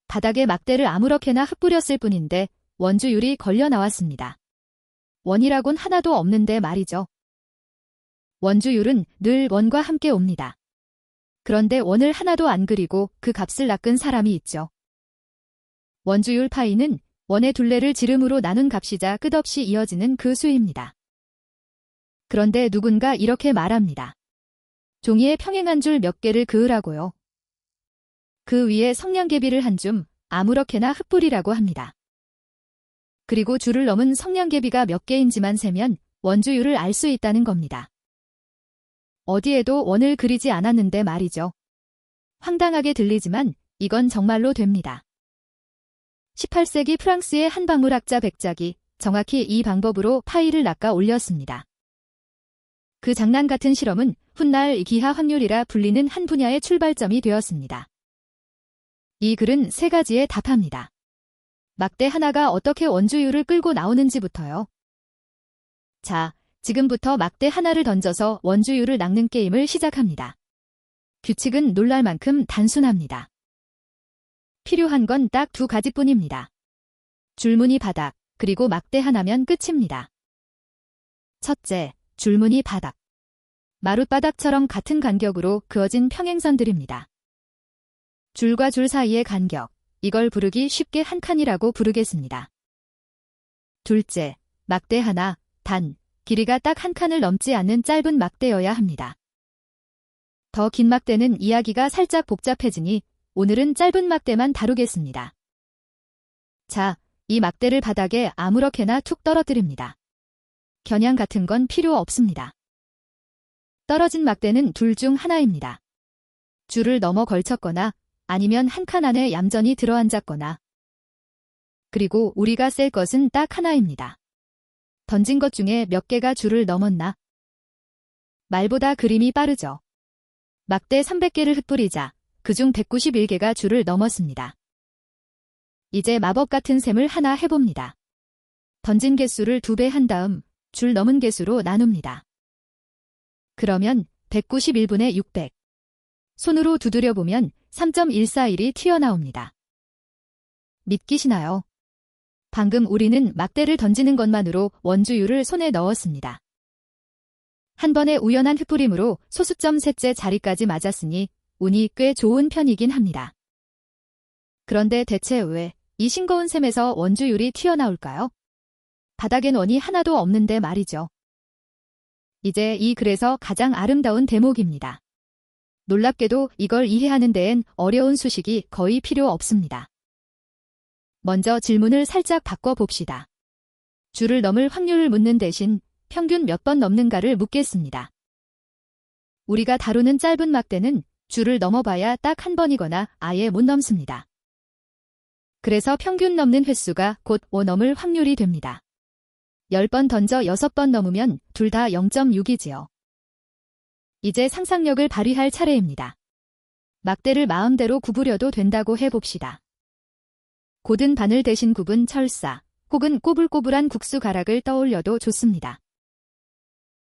바닥에 막대를 아무렇게나 흩뿌렸을 뿐인데 원주율이 걸려 나왔습니다. 원이라곤 하나도 없는데 말이죠. 원주율은 늘 원과 함께 옵니다. 그런데 원을 하나도 안 그리고 그 값을 낚은 사람이 있죠. 원주율 파이는 원의 둘레를 지름으로 나눈 값이자 끝없이 이어지는 그 수입니다. 그런데 누군가 이렇게 말합니다. 종이에 평행한 줄 몇 개를 그으라고요. 그 위에 성냥개비를 한 줌 아무렇게나 흩뿌리라고 합니다. 그리고 줄을 넘은 성냥개비가 몇 개인지만 세면 원주율을 알 수 있다는 겁니다. 어디에도 원을 그리지 않았는데 말이죠. 황당하게 들리지만 이건 정말로 됩니다. 18세기 프랑스의 한 박물학자 백작이 정확히 이 방법으로 파이를 낚아 올렸습니다. 그 장난 같은 실험은 훗날 기하 확률이라 불리는 한 분야의 출발점이 되었습니다. 이 글은 세 가지에 답합니다. 막대 하나가 어떻게 원주율을 끌고 나오는지부터요. 자, 지금부터 막대 하나를 던져서 원주율을 낚는 게임을 시작합니다. 규칙은 놀랄 만큼 단순합니다. 필요한 건 딱 두 가지뿐입니다. 줄무늬 바닥, 그리고 막대 하나면 끝입니다. 첫째, 줄무늬 바닥. 마룻바닥처럼 같은 간격으로 그어진 평행선들입니다. 줄과 줄 사이의 간격, 이걸 부르기 쉽게 한 칸이라고 부르겠습니다. 둘째, 막대 하나, 단, 길이가 딱 한 칸을 넘지 않는 짧은 막대여야 합니다. 더 긴 막대는 이야기가 살짝 복잡해지니 오늘은 짧은 막대만 다루겠습니다. 자, 이 막대를 바닥에 아무렇게나 툭 떨어뜨립니다. 겨냥 같은 건 필요 없습니다. 떨어진 막대는 둘 중 하나입니다. 줄을 넘어 걸쳤거나 아니면 한 칸 안에 얌전히 들어앉았거나. 그리고 우리가 셀 것은 딱 하나입니다. 던진 것 중에 몇 개가 줄을 넘었나? 말보다 그림이 빠르죠. 막대 300개를 흩뿌리자 그중 191개가 줄을 넘었습니다. 이제 마법 같은 셈을 하나 해봅니다. 던진 개수를 2배 한 다음 줄 넘은 개수로 나눕니다. 그러면 191분의 600. 손으로 두드려보면 3.141이 튀어나옵니다. 믿기시나요? 방금 우리는 막대를 던지는 것만으로 원주율을 손에 넣었습니다. 한 번의 우연한 흩뿌림으로 소수점 셋째 자리까지 맞았으니 운이 꽤 좋은 편이긴 합니다. 그런데 대체 왜 이 싱거운 셈에서 원주율이 튀어나올까요? 바닥엔 원이 하나도 없는데 말이죠. 이제 이 글에서 가장 아름다운 대목입니다. 놀랍게도 이걸 이해하는 데엔 어려운 수식이 거의 필요 없습니다. 먼저 질문을 살짝 바꿔봅시다. 줄을 넘을 확률을 묻는 대신 평균 몇 번 넘는가를 묻겠습니다. 우리가 다루는 짧은 막대는 줄을 넘어봐야 딱 한 번이거나 아예 못 넘습니다. 그래서 평균 넘는 횟수가 곧 5 넘을 확률이 됩니다. 10번 던져 6번 넘으면 둘 다 0.6이지요. 이제 상상력을 발휘할 차례입니다. 막대를 마음대로 구부려도 된다고 해봅시다. 곧은 바늘 대신 굽은 철사, 혹은 꼬불꼬불한 국수 가락을 떠올려도 좋습니다.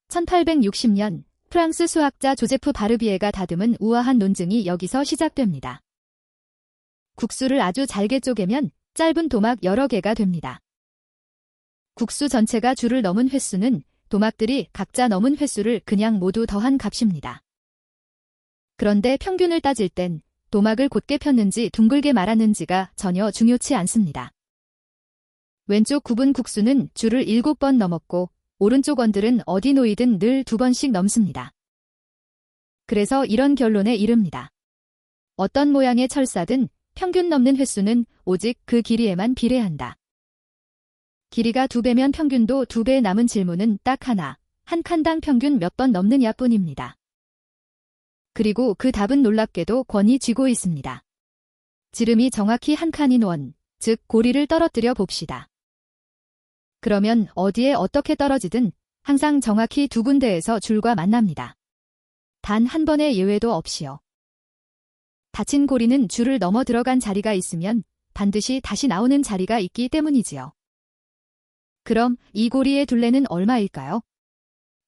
1860년 프랑스 수학자 조제프 바르비에가 다듬은 우아한 논증이 여기서 시작됩니다. 국수를 아주 잘게 쪼개면 짧은 도막 여러 개가 됩니다. 국수 전체가 줄을 넘은 횟수는 도막들이 각자 넘은 횟수를 그냥 모두 더한 값입니다. 그런데 평균을 따질 땐 도막을 곧게 폈는지 둥글게 말았는지가 전혀 중요치 않습니다. 왼쪽 굽은 국수는 줄을 7번 넘었고 오른쪽 원들은 어디 놓이든 늘 2번씩 넘습니다. 그래서 이런 결론에 이릅니다. 어떤 모양의 철사든 평균 넘는 횟수는 오직 그 길이에만 비례한다. 길이가 2배면 평균도 2배 남은 질문은 딱 하나, 한 칸당 평균 몇 번 넘느냐 뿐입니다. 그리고 그 답은 놀랍게도 권이 쥐고 있습니다. 지름이 정확히 한 칸인 원, 즉 고리를 떨어뜨려 봅시다. 그러면 어디에 어떻게 떨어지든 항상 정확히 두 군데에서 줄과 만납니다. 단 한 번의 예외도 없이요. 닫힌 고리는 줄을 넘어 들어간 자리가 있으면 반드시 다시 나오는 자리가 있기 때문이지요. 그럼 이 고리의 둘레는 얼마일까요?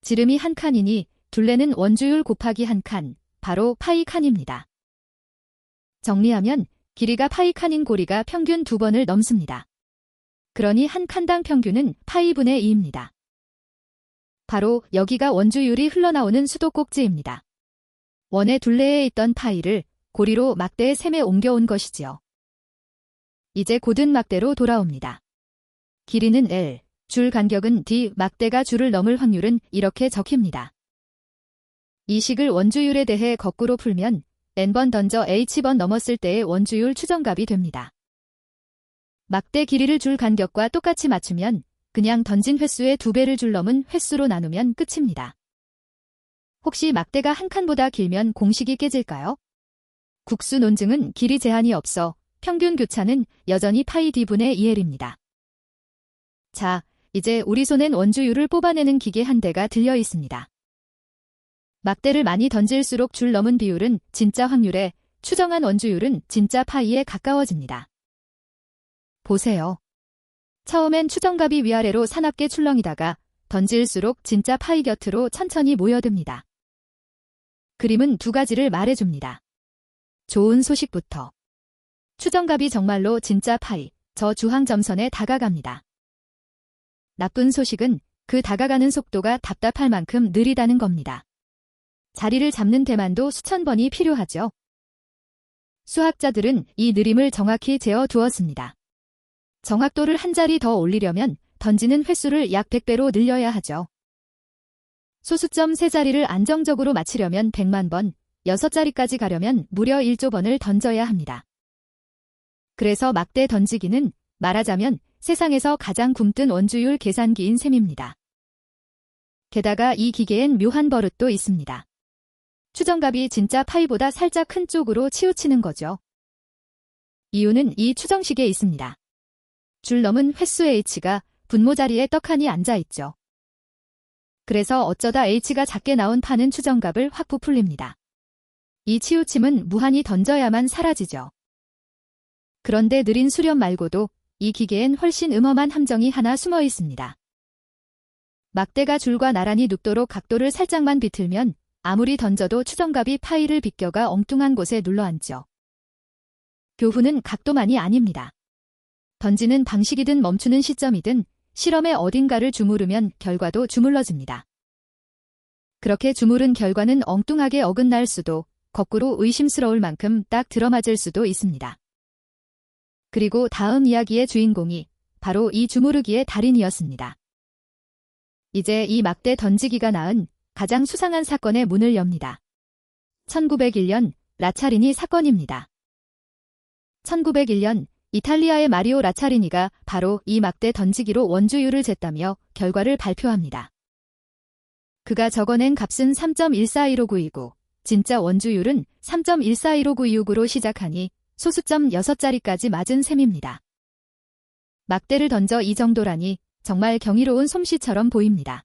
지름이 한 칸이니 둘레는 원주율 곱하기 한 칸, 바로 파이 칸입니다. 정리하면 길이가 파이 칸인 고리가 평균 2번을 넘습니다. 그러니 한 칸당 평균은 파이분의 2입니다. 바로 여기가 원주율이 흘러나오는 수도꼭지입니다. 원의 둘레에 있던 파이를 고리로 막대의 셈에 옮겨온 것이지요. 이제 고든 막대로 돌아옵니다. 길이는 L, 줄 간격은 D, 막대가 줄을 넘을 확률은 이렇게 적힙니다. 이 식을 원주율에 대해 거꾸로 풀면 N번 던져 H번 넘었을 때의 원주율 추정값이 됩니다. 막대 길이를 줄 간격과 똑같이 맞추면 그냥 던진 횟수의 2배를 줄 넘은 횟수로 나누면 끝입니다. 혹시 막대가 한 칸보다 길면 공식이 깨질까요? 국수 논증은 길이 제한이 없어 평균 교차는 여전히 파이 D분의 2L입니다. 자, 이제 우리 손엔 원주율을 뽑아내는 기계 한 대가 들려 있습니다. 막대를 많이 던질수록 줄 넘은 비율은 진짜 확률에, 추정한 원주율은 진짜 파이에 가까워집니다. 보세요. 처음엔 추정값이 위아래로 사납게 출렁이다가 던질수록 진짜 파이 곁으로 천천히 모여듭니다. 그림은 두 가지를 말해줍니다. 좋은 소식부터. 추정값이 정말로 진짜 파이, 저 주항점선에 다가갑니다. 나쁜 소식은 그 다가가는 속도가 답답할 만큼 느리다는 겁니다. 자리를 잡는 데만도 수천 번이 필요하죠. 수학자들은 이 느림을 정확히 재어 두었습니다. 정확도를 한 자리 더 올리려면 던지는 횟수를 약 100배로 늘려야 하죠. 소수점 3자리를 안정적으로 맞히려면 100만 번, 6자리까지 가려면 무려 1조 번을 던져야 합니다. 그래서 막대 던지기는 말하자면 세상에서 가장 굼뜬 원주율 계산기인 셈입니다. 게다가 이 기계엔 묘한 버릇도 있습니다. 추정값이 진짜 파이보다 살짝 큰 쪽으로 치우치는 거죠. 이유는 이 추정식에 있습니다. 줄 넘은 횟수 H가 분모 자리에 떡하니 앉아있죠. 그래서 어쩌다 H가 작게 나온 파는 추정값을 확 부풀립니다. 이 치우침은 무한히 던져야만 사라지죠. 그런데 느린 수렴 말고도 이 기계엔 훨씬 음험한 함정이 하나 숨어 있습니다. 막대가 줄과 나란히 눕도록 각도를 살짝만 비틀면 아무리 던져도 추정값이 파이를 비껴가 엉뚱한 곳에 눌러앉죠. 교훈은 각도만이 아닙니다. 던지는 방식이든 멈추는 시점이든 실험의 어딘가를 주무르면 결과도 주물러집니다. 그렇게 주무른 결과는 엉뚱하게 어긋날 수도, 거꾸로 의심스러울 만큼 딱 들어맞을 수도 있습니다. 그리고 다음 이야기의 주인공이 바로 이 주무르기의 달인이었습니다. 이제 이 막대 던지기가 낳은 가장 수상한 사건의 문을 엽니다. 1901년 라차리니 사건입니다. 1901년 이탈리아의 마리오 라차리니가 바로 이 막대 던지기로 원주율을 쟀다며 결과를 발표합니다. 그가 적어낸 값은 3.14159929, 진짜 원주율은 3.14159226으로 시작하니 소수점 6자리까지 맞은 셈입니다. 막대를 던져 이 정도라니 정말 경이로운 솜씨처럼 보입니다.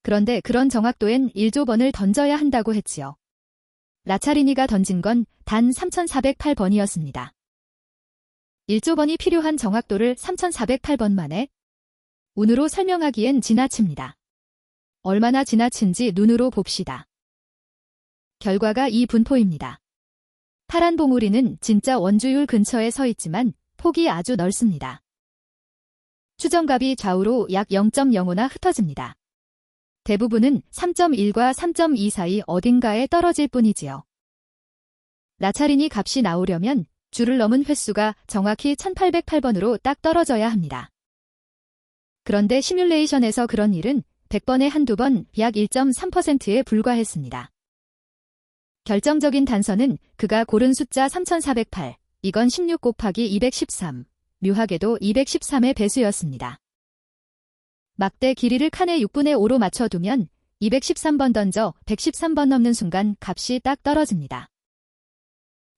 그런데 그런 정확도엔 1조 번을 던져야 한다고 했지요. 라차리니가 던진 건 단 3408번이었습니다. 1조 번이 필요한 정확도를 3408번 만에 운으로 설명하기엔 지나칩니다. 얼마나 지나친지 눈으로 봅시다. 결과가 이 분포입니다. 파란 봉우리는 진짜 원주율 근처에 서 있지만 폭이 아주 넓습니다. 추정값이 좌우로 약 0.05나 흩어집니다. 대부분은 3.1과 3.2 사이 어딘가에 떨어질 뿐이지요. 라차리니 값이 나오려면 줄을 넘은 횟수가 정확히 1808번으로 딱 떨어져야 합니다. 그런데 시뮬레이션에서 그런 일은 100번에 한두 번, 약 1.3%에 불과했습니다. 결정적인 단서는 그가 고른 숫자 3408, 이건 16 곱하기 213, 묘하게도 213의 배수였습니다. 막대 길이를 칸의 6분의 5로 맞춰두면 213번 던져 113번 넘는 순간 값이 딱 떨어집니다.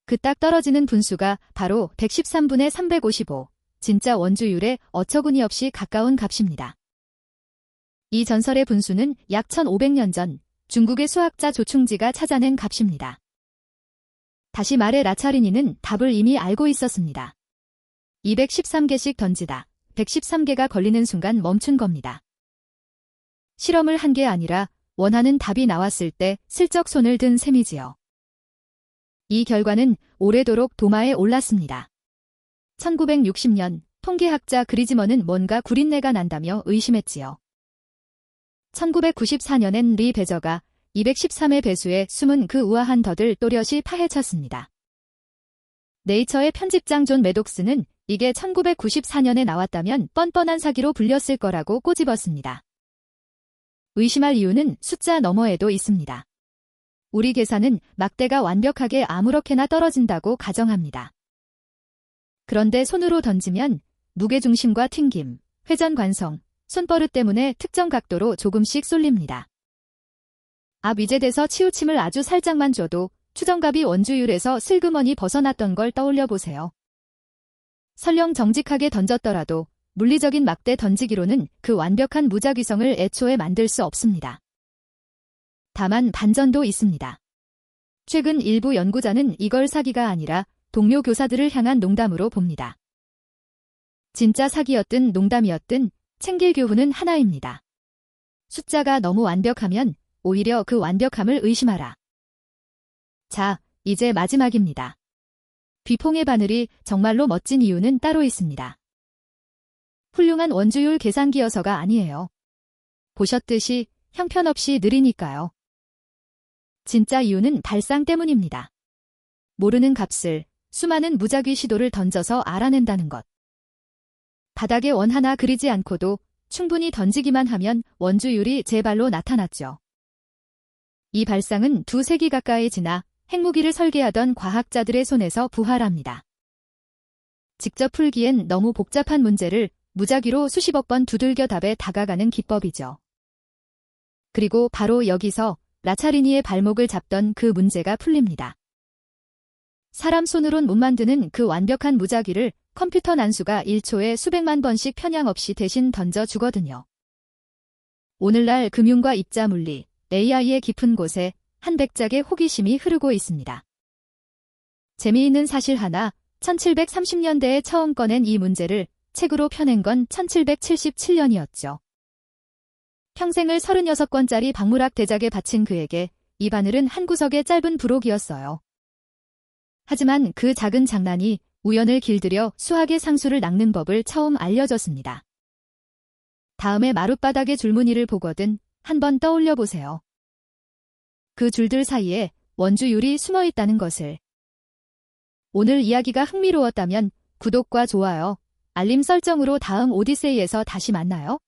그 딱 떨어지는 분수가 바로 113분의 355, 진짜 원주율에 어처구니없이 가까운 값입니다. 이 전설의 분수는 약 1500년 전 중국의 수학자 조충지가 찾아낸 값입니다. 다시 말해 라차리니는 답을 이미 알고 있었습니다. 213개씩 던지다 113개가 걸리는 순간 멈춘 겁니다. 실험을 한 게 아니라 원하는 답이 나왔을 때 슬쩍 손을 든 셈이지요. 이 결과는 오래도록 도마에 올랐습니다. 1960년 통계학자 그리즈먼은 뭔가 구린내가 난다며 의심했지요. 1994년엔 리 베저가 213의 배수에 숨은 그 우아한 덫을 또렷이 파헤쳤습니다. 네이처의 편집장 존 매독스는 이게 1994년에 나왔다면 뻔뻔한 사기로 불렸을 거라고 꼬집었습니다. 의심할 이유는 숫자 너머에도 있습니다. 우리 계산은 막대가 완벽하게 아무렇게나 떨어진다고 가정합니다. 그런데 손으로 던지면 무게중심과 튕김, 회전 관성, 손버릇 때문에 특정 각도로 조금씩 쏠립니다. 앞 위젯에서 치우침을 아주 살짝만 줘도 추정갑이 원주율에서 슬그머니 벗어났던 걸 떠올려 보세요. 설령 정직하게 던졌더라도 물리적인 막대 던지기로는 그 완벽한 무작위성을 애초에 만들 수 없습니다. 다만 반전도 있습니다. 최근 일부 연구자는 이걸 사기가 아니라 동료 교사들을 향한 농담으로 봅니다. 진짜 사기였든 농담이었든 챙길 교훈은 하나입니다. 숫자가 너무 완벽하면 오히려 그 완벽함을 의심하라. 자, 이제 마지막입니다. 비퐁의 바늘이 정말로 멋진 이유는 따로 있습니다. 훌륭한 원주율 계산기여서가 아니에요. 보셨듯이 형편없이 느리니까요. 진짜 이유는 발상 때문입니다. 모르는 값을 수많은 무작위 시도를 던져서 알아낸다는 것. 바닥에 원 하나 그리지 않고도 충분히 던지기만 하면 원주율이 제 발로 나타났죠. 이 발상은 2세기 가까이 지나 핵무기를 설계하던 과학자들의 손에서 부활합니다. 직접 풀기엔 너무 복잡한 문제를 무작위로 수십억 번 두들겨 답에 다가가는 기법이죠. 그리고 바로 여기서 라차리니의 발목을 잡던 그 문제가 풀립니다. 사람 손으론 못 만드는 그 완벽한 무작위를 컴퓨터 난수가 1초에 수백만 번씩 편향 없이 대신 던져주거든요. 오늘날 금융과 입자 물리, AI의 깊은 곳에 한 백작의 호기심이 흐르고 있습니다. 재미있는 사실 하나, 1730년대에 처음 꺼낸 이 문제를 책으로 펴낸 건 1777년이었죠. 평생을 36권짜리 박물학 대작에 바친 그에게 이 바늘은 한 구석의 짧은 부록이었어요. 하지만 그 작은 장난이 우연을 길들여 수학의 상수를 낚는 법을 처음 알려줬습니다. 다음에 마룻바닥의 줄무늬를 보거든 한번 떠올려 보세요. 그 줄들 사이에 원주율이 숨어 있다는 것을. 오늘 이야기가 흥미로웠다면 구독과 좋아요, 알림 설정으로 다음 오디세이에서 다시 만나요.